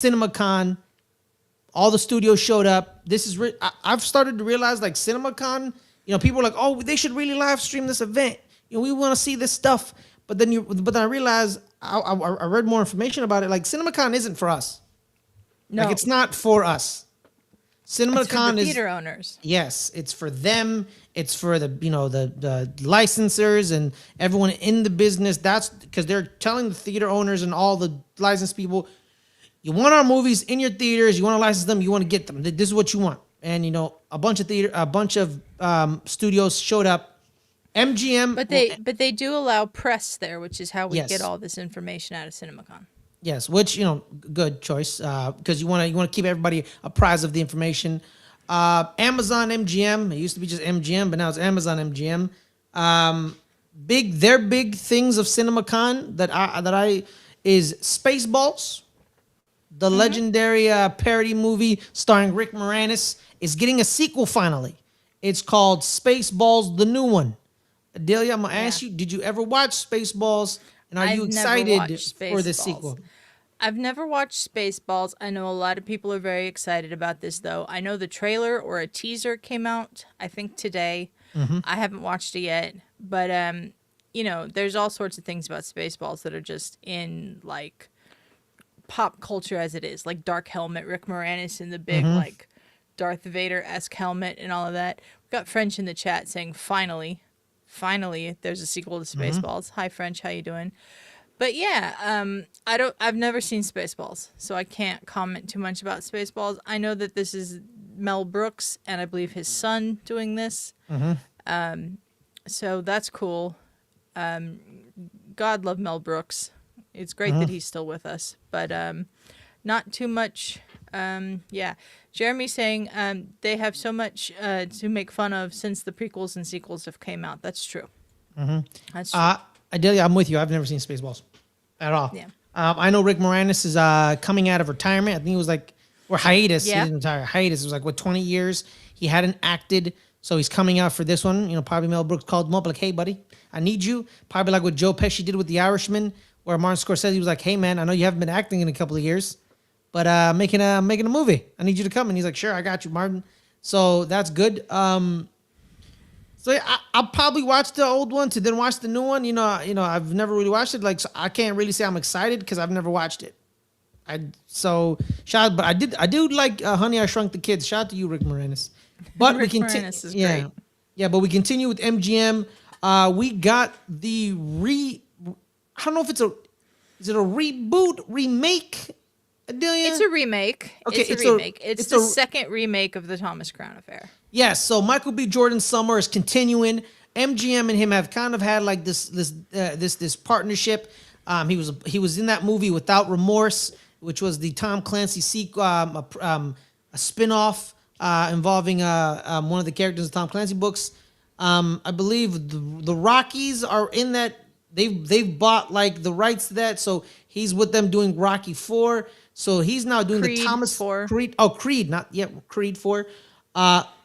CinemaCon, all the studios showed up. This is I've started to realize like CinemaCon, people are like, oh, they should really live stream this event. We want to see this stuff. But then I realized I read more information about it. Like CinemaCon isn't for us. No, like it's not for us. CinemaCon it's for the theater owners. Yes, it's for them. It's for the the licensors and everyone in the business. That's because they're telling the theater owners and all the licensed people, you want our movies in your theaters. You want to license them. You want to get them. This is what you want. And a bunch of studios showed up. MGM, but they do allow press there, which is how we get all this information out of CinemaCon. Yes, which good choice because you want to keep everybody apprised of the information. Amazon MGM, it used to be just MGM, but now it's Amazon MGM. Big things of CinemaCon that I is Spaceballs, the legendary parody movie starring Rick Moranis, is getting a sequel finally. It's called Spaceballs, the new one. Adelia, I'm gonna ask you: did you ever watch Spaceballs? And are you excited for the sequel? I've never watched Spaceballs. I know a lot of people are very excited about this, though. I know the trailer or a teaser came out, I think, today. I haven't watched it yet. But, there's all sorts of things about Spaceballs that are just in, like, pop culture as it is. Like Dark Helmet, Rick Moranis in the big, like, Darth Vader-esque helmet and all of that. We've got French in the chat saying, finally, there's a sequel to Spaceballs. Hi, French. How you doing? But yeah, I've never seen Spaceballs, so I can't comment too much about Spaceballs. I know that this is Mel Brooks and I believe his son doing this. So that's cool. God love Mel Brooks. It's great that he's still with us, but not too much. Yeah, Jeremy saying they have so much to make fun of since the prequels and sequels have came out. That's true. That's true. Adelia, I'm with you. I've never seen Spaceballs at all. Yeah. I know Rick Moranis is coming out of retirement. I think it was like, or hiatus. Yeah. He didn't retire. Hiatus. It was like, 20 years? He hadn't acted. So he's coming out for this one. Probably Mel Brooks called him up like, hey, buddy, I need you. Probably like what Joe Pesci did with The Irishman, where Martin Scorsese was like, hey, man, I know you haven't been acting in a couple of years, but making a movie. I need you to come. And he's like, sure, I got you, Martin. So that's good. So yeah, I'll probably watch the old one to then watch the new one. I've never really watched it. Like, so I can't really say I'm excited because I've never watched it. But I do like Honey, I Shrunk the Kids. Shout out to you, Rick Moranis. But Rick Moranis is great. Yeah, but we continue with MGM. We got the I don't know if is it a reboot, remake? Adelia? It's a remake. Okay, it's a remake. It's the second remake of the Thomas Crown Affair. Yes, so Michael B. Jordan's summer is continuing. MGM and him have kind of had like this partnership. He was in that movie Without Remorse, which was the Tom Clancy sequel, a spinoff involving one of the characters of Tom Clancy books. I believe the Rockies are in that. They've bought like the rights to that, so he's with them doing Rocky 4. So he's now doing Creed the Thomas 4. Creed. Oh, Creed, not yet. Creed 4.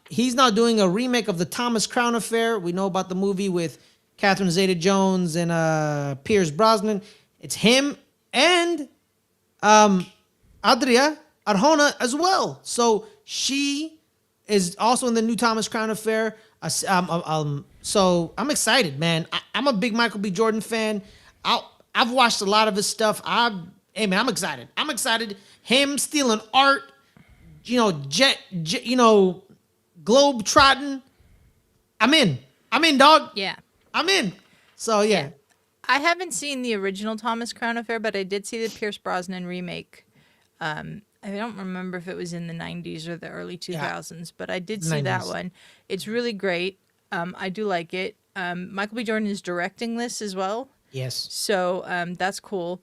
He's now doing a remake of the Thomas Crown Affair. We know about the movie with Catherine Zeta-Jones and Pierce Brosnan. It's him and Adria, Arjona as well. So she is also in the new Thomas Crown Affair. So I'm excited, man. I'm a big Michael B. Jordan fan. I've watched a lot of his stuff. Hey man, I'm excited. I'm excited. Him stealing art, globe trotting. I'm in, dog. Yeah. I'm in. So yeah. I haven't seen the original Thomas Crown Affair, but I did see the Pierce Brosnan remake. I don't remember if it was in the 90s or the early 2000s, but I did see 90s. That one. It's really great. I do like it. Michael B. Jordan is directing this as well. Yes. So that's cool.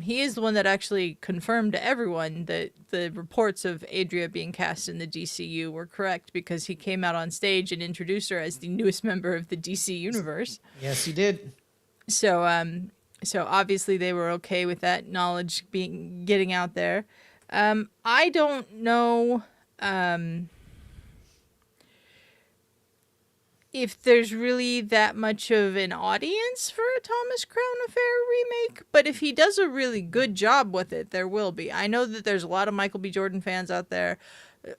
He is the one that actually confirmed to everyone that the reports of Adria being cast in the DCU were correct because he came out on stage and introduced her as the newest member of the DC universe. Yes, he did. So obviously they were okay with that knowledge getting out there. I don't know. if there's really that much of an audience for a Thomas Crown Affair remake, but if he does a really good job with it, there will be. I know that there's a lot of Michael B. Jordan fans out there.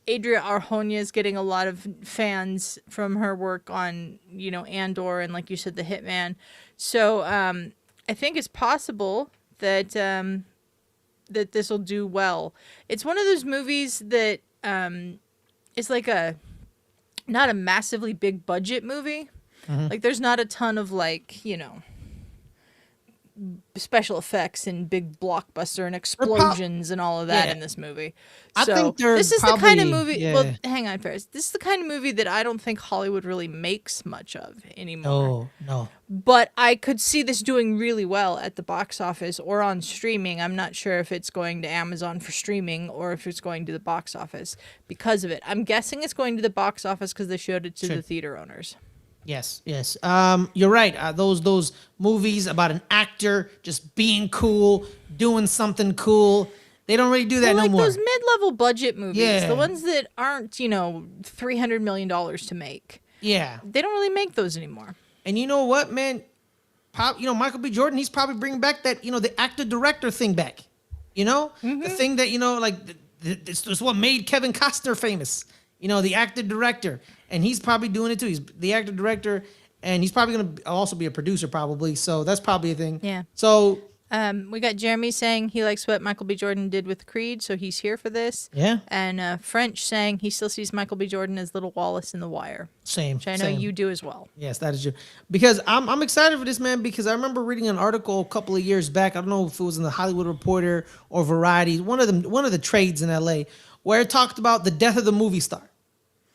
Adria Arjona is getting a lot of fans from her work on, Andor and, like you said, The Hitman. So I think it's possible that that this will do well. It's one of those movies that is like not a massively big budget movie. Like there's not a ton of special effects and big blockbuster and explosions and all of that in this movie. I think this is the kind of movie. Yeah. Well, hang on, Ferris. This is the kind of movie that I don't think Hollywood really makes much of anymore. No. But I could see this doing really well at the box office or on streaming. I'm not sure if it's going to Amazon for streaming or if it's going to the box office because of it. I'm guessing it's going to the box office because they showed it to the theater owners. Yes. You're right. Those movies about an actor just being cool, doing something cool. They don't really do that no more. Like those mid-level budget movies, the ones that aren't, $300 million to make. Yeah. They don't really make those anymore. And you know what, man? Michael B. Jordan, he's probably bringing back that, the actor-director thing back. The thing that, this is what made Kevin Costner famous. The actor-director. And he's probably doing it too. He's the actor-director, and he's probably going to also be a producer probably. So that's probably a thing. Yeah. So we got Jeremy saying he likes what Michael B. Jordan did with Creed, so he's here for this. Yeah. And French saying he still sees Michael B. Jordan as Little Wallace in The Wire. Same. Which I know you do as well. Yes, that is true. Because I'm excited for this, man, because I remember reading an article a couple of years back. I don't know if it was in the Hollywood Reporter or Variety, one of the trades in LA, where it talked about the death of the movie star.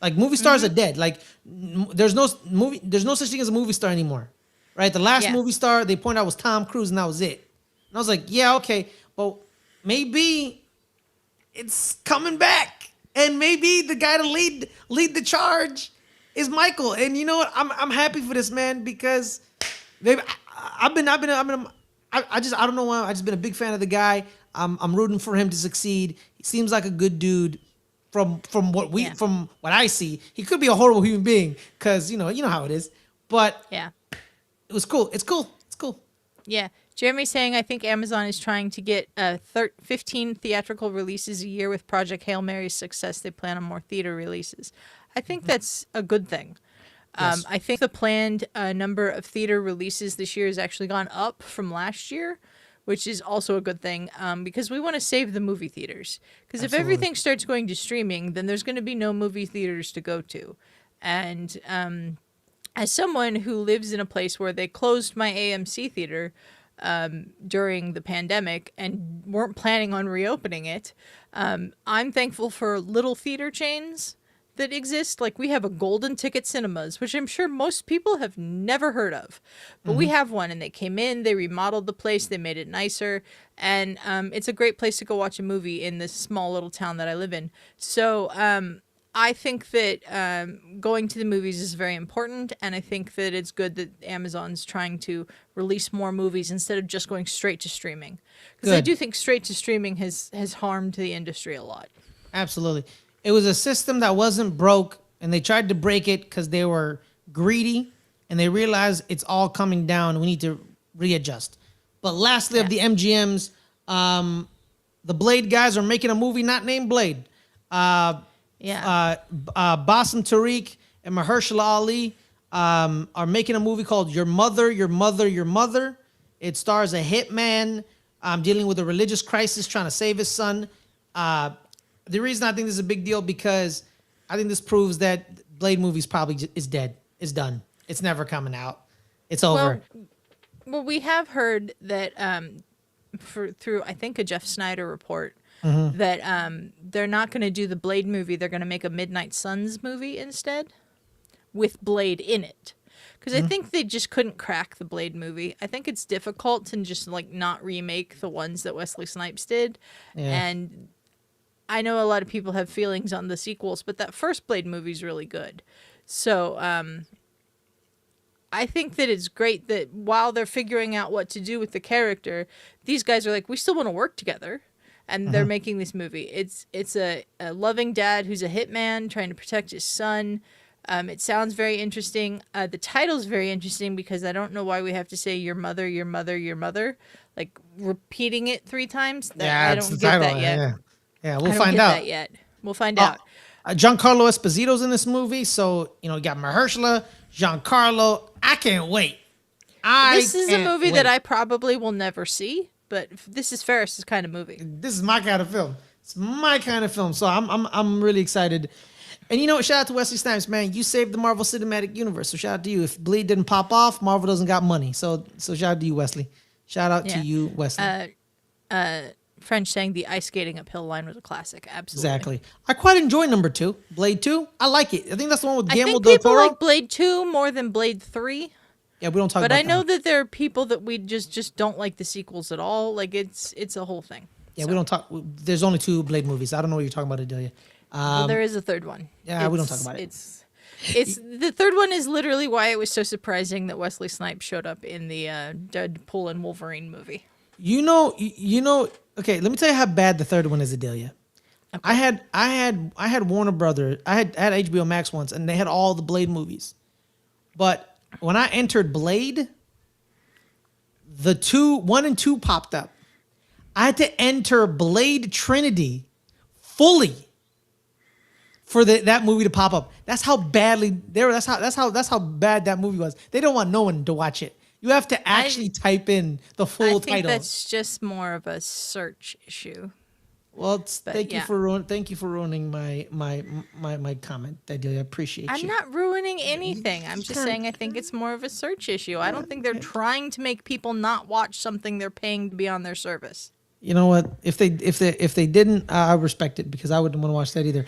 Like movie stars are dead. Like there's no such thing as a movie star anymore, right? The last movie star they pointed out was Tom Cruise, and that was it. And I was like, yeah, okay, but maybe it's coming back, and maybe the guy to lead the charge is Michael. And you know what? I'm happy for this man because maybe I don't know why. I just been a big fan of the guy. I'm rooting for him to succeed. He seems like a good dude. From what I see, he could be a horrible human being because you know how it is. But yeah, it was cool. It's cool. Yeah, Jeremy's saying I think Amazon is trying to get 15 theatrical releases a year with Project Hail Mary's success. They plan on more theater releases. I think that's a good thing. Yes. I think the planned number of theater releases this year has actually gone up from last year, which is also a good thing because we want to save the movie theaters. Because if everything starts going to streaming, then there's going to be no movie theaters to go to. And as someone who lives in a place where they closed my AMC theater during the pandemic and weren't planning on reopening it, I'm thankful for little theater chains that exist. Like we have a Golden Ticket Cinemas, which I'm sure most people have never heard of, but we have one, and they came in, they remodeled the place, they made it nicer, and it's a great place to go watch a movie in this small little town that I live in. So I think that going to the movies is very important, and I think that it's good that Amazon's trying to release more movies instead of just going straight to streaming, because I do think straight to streaming has harmed the industry a lot. Absolutely. It was a system that wasn't broke, and they tried to break it because they were greedy, and they realized it's all coming down. We need to readjust. But lastly, of the MGMs, the Blade guys are making a movie not named Blade. Bassem Tariq and Mahershala Ali are making a movie called Your Mother, Your Mother, Your Mother. It stars a hitman dealing with a religious crisis, trying to save his son. The reason I think this is a big deal because I think this proves that Blade movies probably is dead. It's done. It's never coming out. It's over. Well, we have heard that through I think a Jeff Snyder report that they're not going to do the Blade movie. They're going to make a Midnight Suns movie instead with Blade in it. Because I think they just couldn't crack the Blade movie. I think it's difficult to just not remake the ones that Wesley Snipes did. Yeah. And I know a lot of people have feelings on the sequels, but that first Blade movie is really good. So I think that it's great that while they're figuring out what to do with the character, these guys are like, we still want to work together. And they're making this movie. It's a loving dad who's a hitman trying to protect his son. It sounds very interesting. The title's very interesting because I don't know why we have to say your mother, your mother, your mother, like repeating it 3 times. I it's the don't get title. that yet. Yeah, I we'll don't find get out. that yet. We'll find out. Giancarlo Esposito's in this movie, so you got Mahershala, Giancarlo. I can't wait. This is a movie that I probably will never see, but this is Ferris's kind of movie. This is my kind of film. It's my kind of film, so I'm really excited. And you know what? Shout out to Wesley Snipes, man. You saved the Marvel Cinematic Universe, so shout out to you. If Bleed didn't pop off, Marvel doesn't got money. So shout out to you, Wesley. Shout out to you, Wesley. French saying the ice skating uphill line was a classic. Absolutely. Exactly. I quite enjoy number 2, Blade 2. I like it. I think that's the one with I Guillermo think del people Toro. like Blade 2 more than Blade 3. Yeah, we don't talk But about I know that. that there are people that we just don't like the sequels at all. Like it's a whole thing. Yeah, we don't talk. There's only 2 Blade movies. I don't know what you're talking about, Adelia. Well, there is a third one. Yeah, we don't talk about it. It's the third one is literally why it was so surprising that Wesley Snipes showed up in the Deadpool and Wolverine movie. You know. Okay, let me tell you how bad the third one is, Adelia. Okay. I had Warner Brothers. I had HBO Max once, and they had all the Blade movies. But when I entered Blade, the 1 and 2 popped up. I had to enter Blade Trinity fully for that movie to pop up. That's how badly that's how bad that movie was. They don't want no one to watch it. You have to actually type in the full title. I think that's just more of a search issue. Well, thank you for ruining my comment. I appreciate you. I'm not ruining anything. I'm just saying I think it's more of a search issue. I don't think they're trying to make people not watch something they're paying to be on their service. You know what? If they didn't, I respect it because I wouldn't want to watch that either.